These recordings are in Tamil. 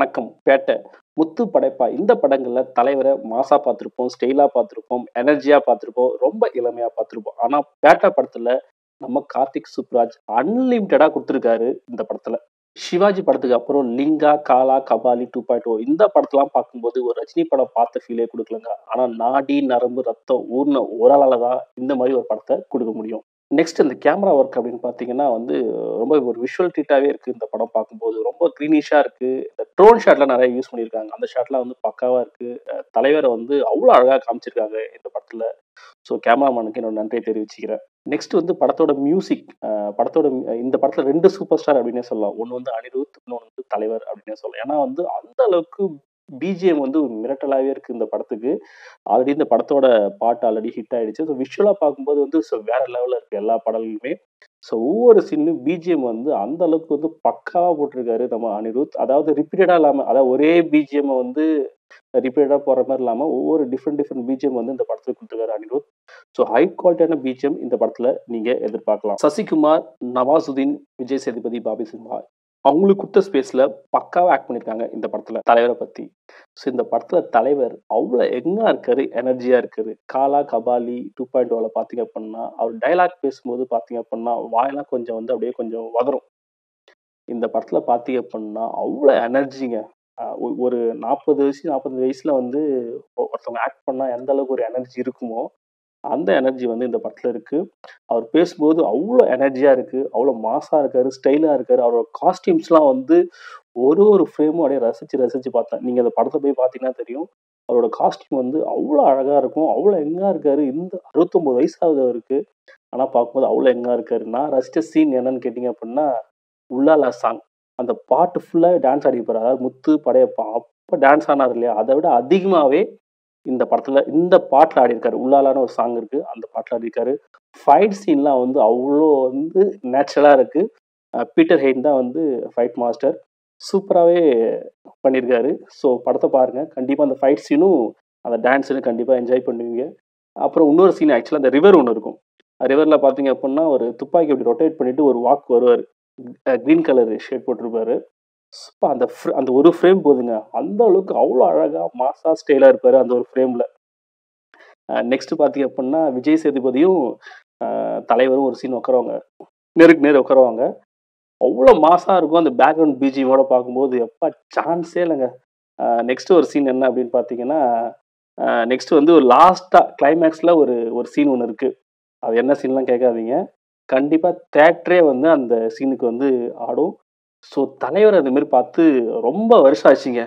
வணக்கம் பேட்டை, முத்து படைப்பா இந்த படங்கள்ல தலைவரை மாசா பார்த்திருப்போம், ஸ்டைலா பார்த்திருப்போம், எனர்ஜியா பார்த்திருப்போம், ரொம்ப இளமையா பார்த்திருப்போம். ஆனா பேட்டை படத்துல நம்ம கார்த்திக் சுப்புராஜ் அன்லிமிட்டடா குடுத்திருக்காரு இந்த படத்துல. சிவாஜி படத்துக்கு அப்புறம் லிங்கா, காலா, கபாலி 2.0 இந்த படத்தெல்லாம் பார்க்கும்போது ஒரு ரஜினி படம் பார்த்த ஃபீலே குடுக்கலங்க. ஆனா நாடி, நரம்பு, ரத்தம் ஊர்ன ஒரு ஆளால தான் இந்த மாரி ஒரு படத்த குடுக்க முடியும். நெக்ஸ்ட் இந்த கேமரா ஒர்க் அப்படின்னு பார்த்தீங்கன்னா வந்து, ரொம்ப ஒரு விஷுவல் ட்ரீட்டாவே இருக்கு இந்த படம் பார்க்கும்போது. ரொம்ப கிரீனிஷா இருக்கு. இந்த ட்ரோன் ஷாட்லாம் நெறைய யூஸ் பண்ணியிருக்காங்க. அந்த ஷாட்லாம் வந்து பக்காவா இருக்கு. தலைவர வந்து அவ்ளோ அழகா காமிச்சிருக்காங்க இந்த படத்துல. ஸோ கேமராமேனுக்கு என்னோட நன்றிய தெரிவிச்சுக்கிறேன். நெக்ஸ்ட் வந்து படத்தோட மியூசிக். படத்தோட இந்த படத்துல 2 சூப்பர் ஸ்டார் அப்படின்னே சொல்லலாம். ஒண்ணு வந்து அனிருத், இன்னொன்னு வந்து தலைவர் அப்படின்னே சொல்லலாம். ஏன்னா வந்து அந்த அளவுக்கு பிஜிஎம் வந்து மிரட்டலாவே இருக்கு இந்த படத்துக்கு. ஆல்ரெடி இந்த படத்தோட பாட்டு ஆல்ரெடி ஹிட் ஆயிடுச்சு. ஸோ விஷுவலா பார்க்கும்போது வந்து வேற லெவல்ல இருக்கு எல்லா பாடல்களுமே. ஸோ ஒவ்வொரு சீன்லயும் பிஜிஎம் வந்து அந்த அளவுக்கு வந்து பக்காவா போட்டிருக்காரு நம்ம அனிருத். அதாவது ரிப்பீட்டடா இல்லாம, அதாவது ஒரே பிஜிஎம் வந்து ரிப்பீட்டடா போடுற மாரி இல்லாம, ஒவ்வொரு டிஃபரெண்ட் பிஜிஎம் வந்து இந்த படத்துல குடுத்திருக்காரு அனிருத். ஸோ ஹை குவாலிட்டியான பிஜிஎம் இந்த படத்துல நீங்க எதிர்பார்க்கலாம். சசிகுமார், நவாசுதீன், விஜய் சேதுபதி, பாபி சிம்ஹா அவங்களுக்கு குடுத்த ஸ்பேஸ்ல பக்காவா ஆக்ட் பண்ணியிருக்காங்க இந்த படத்துல தலைவர பத்தி. ஸோ இந்த படத்துல தலைவர் அவ்ளோ யங்கா இருக்காரு, எனர்ஜியா இருக்காரு. காலா, கபாலி 2.0ல பார்த்தீங்க அப்டின்னா, அவர் டயலாக் பேசும்போது பார்த்தீங்க அப்டின்னா, வாயெல்லாம் கொஞ்சம் வந்து அப்படியே கொஞ்சம் உதறும். இந்த படத்துல பார்த்தீங்க அப்டின்னா, அவ்ளோ எனர்ஜிங்க. ஒரு 40 வயசு, 45 வயசுல வந்து ஒருத்தவங்க ஆக்ட் பண்ணா எந்த அளவுக்கு ஒரு எனர்ஜி இருக்குமோ, அந்த எனர்ஜி வந்து இந்த படத்துல இருக்கு. அவர் பேசும்போது அவ்ளோ எனர்ஜியா இருக்கு. அவ்ளோ மாஸா இருக்காரு, ஸ்டைலா இருக்காரு. அவரோட காஸ்டியூம்ஸ்லாம் வந்து ஒரு ஃப்ரேமும் அப்படியே ரசிச்சு பார்த்தேன். நீங்க அந்த படத்த போய் பார்த்தீங்கன்னா தெரியும். அவரோட காஸ்டியூம் வந்து அவ்ளோ அழகா இருக்கும். அவ்ளோ யங்கா இருக்காரு. இந்த 69 வயசு ஆகுது அவருக்கு. ஆனா பார்க்கும்போது அவ்ளோ யங்கா இருக்காரு. நான் ரசிச்ச சீன் என்னன்னு கேட்டீங்க அப்படின்னா, உள்ளாலா சாங். அந்த பாட்டு ஃபுல்லாவே டான்ஸ் ஆடியிருப்பாரு. அதாவது முத்து, படையப்பா அப்ப டான்ஸ் ஆனாரு இல்லையா? அத விட அதிகமாவே இந்த படத்துல இந்த பாட்டுல ஆடியிருக்காரு. உள்ளாலான்னு ஒரு சாங் இருக்கு. அந்த பாட்டுல ஆடியிருக்காரு. ஃபைட் சீன்லாம் வந்து அவ்ளோ வந்து நேச்சுரலா இருக்கு. பீட்டர் ஹெய்ன் தான் வந்து ஃபைட் மாஸ்டர். சூப்பராவே பண்ணியிருக்காரு. ஸோ படத்த பாருங்க. கண்டிப்பா அந்த ஃபைட் சீனும், அந்த டான்ஸும் கண்டிப்பா என்ஜாய் பண்ணுவீங்க. அப்புறம் இன்னொரு சீன் ஆக்சுவலா அந்த ரிவர் ஒண்ணு இருக்கும். ரிவர்ல பார்த்தீங்க அப்டின்னா, ஒரு துப்பாக்கி இப்டி ரொட்டேட் பண்ணிட்டு ஒரு வாக் வருவாரு. கிரீன் கலர் ஷர்ட் போட்டிருப்பாரு. சுப்பா அந்த ஒரு ஃப்ரேம் போதுங்க. அந்த அளவுக்கு அவ்ளோ அழகா மாஸா ஸ்டைலா இருப்பாரு அந்த ஒரு ஃப்ரேம்ல. நெக்ஸ்ட் பார்த்தீங்க அப்டின்னா, விஜய் சேதுபதியும் தலைவரும் ஒரு சீன் உட்காருவாங்க. நேருக்கு நேர் உட்காருவாங்க. அவ்ளோ மாஸா இருக்கும். அந்த பேக்ரவுண்ட் பிஜிஎம்மோட பார்க்கும்போது, எப்பா சான்ஸே இல்லங்க. நெக்ஸ்ட் ஒரு சீன் என்ன அப்படின்னு பார்த்தீங்கன்னா, நெக்ஸ்ட் வந்து ஒரு லாஸ்ட்டா கிளைமேக்ஸ்ல ஒரு ஒரு சீன் ஒண்ணு இருக்கு. அது என்ன சீன்லாம் கேட்காதீங்க. கண்டிப்பா தியேட்டரே வந்து அந்த சீனுக்கு வந்து ஆடும். ஸோ தலைவர் அந்த மாரி பார்த்து ரொம்ப வருஷம் ஆச்சுங்க.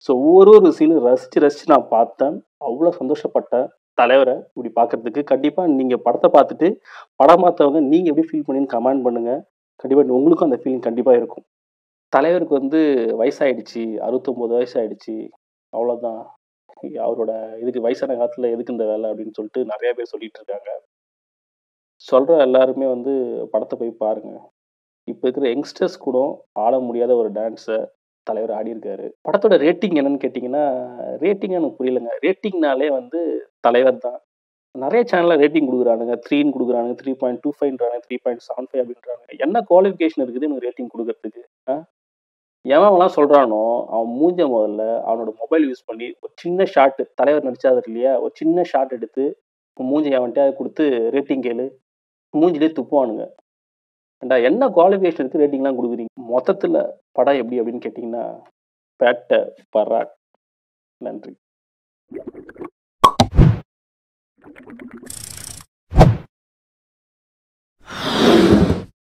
ஸோ ஒரு சீனும் ரசிச்சு நான் பார்த்தேன். அவ்ளோ சந்தோஷப்பட்டேன். தலைவர இப்படி பார்க்கறதுக்கு. கண்டிப்பா நீங்க படத்த பார்த்துட்டு, படம் பார்த்தவங்க நீங்க எப்படி ஃபீல் பண்ணீங்கன்னு கமெண்ட் பண்ணுங்க. கண்டிப்பா உங்களுக்கும் அந்த ஃபீலிங் கண்டிப்பா இருக்கும். தலைவருக்கு வந்து வயசாயிடுச்சு. 69 வயசாயிடுச்சு. அவ்வளோதான். அவரோட இதுக்கு வயசான காலத்துல எதுக்கு இந்த வேலை அப்படின்னு சொல்லிட்டு நெறைய பேர் சொல்லிட்டு இருக்காங்க. சொல்ற எல்லாருமே வந்து படத்த போய் பாருங்க. இப்ப இருக்கிற யங்ஸ்டர்ஸ் கூட ஆட முடியாத ஒரு டான்ஸ தலைவர் ஆடியிருக்காரு. படத்தோட ரேட்டிங் என்னன்னு கேட்டீங்கன்னா, ரேட்டிங் எனக்கு புரியலங்க. ரேட்டிங்னாலே வந்து தலைவர் தான். நெறைய சேனல்ல ரேட்டிங் குடுக்குறானுங்க. 3ன்னு குடுக்குறானுங்க, 3.25ன்றானுங்க, 3.75 அப்படின்றானுங்க. என்ன குவாலிஃபிகேஷன் இருக்குது இவனுக்கு ரேட்டிங் குடுக்குறதுக்கு? ஆ? எவன்லாம் சொல்றானோ, அவன் மூஞ்ச மொதல்ல அவனோட மொபைல் யூஸ் பண்ணி ஒரு சின்ன ஷாட் தலைவர் நடிச்சாரு இல்லையா? ஒரு சின்ன ஷாட் எடுத்து உன் மூஞ்சிய எவன்ட்டயாவது குடுத்து ரேட்டிங் கேளு. மூஞ்சிலயே துப்புவானுங்க. ஏன்டா என்ன குவாலிஃபிகேஷன் இருக்கு ரேட்டிங்லாம் குடுக்குறீங்க? மொத்தத்துல படம் எப்படி அப்படின்னு கேட்டீங்கன்னா, பேட்ட பராக். நன்றி.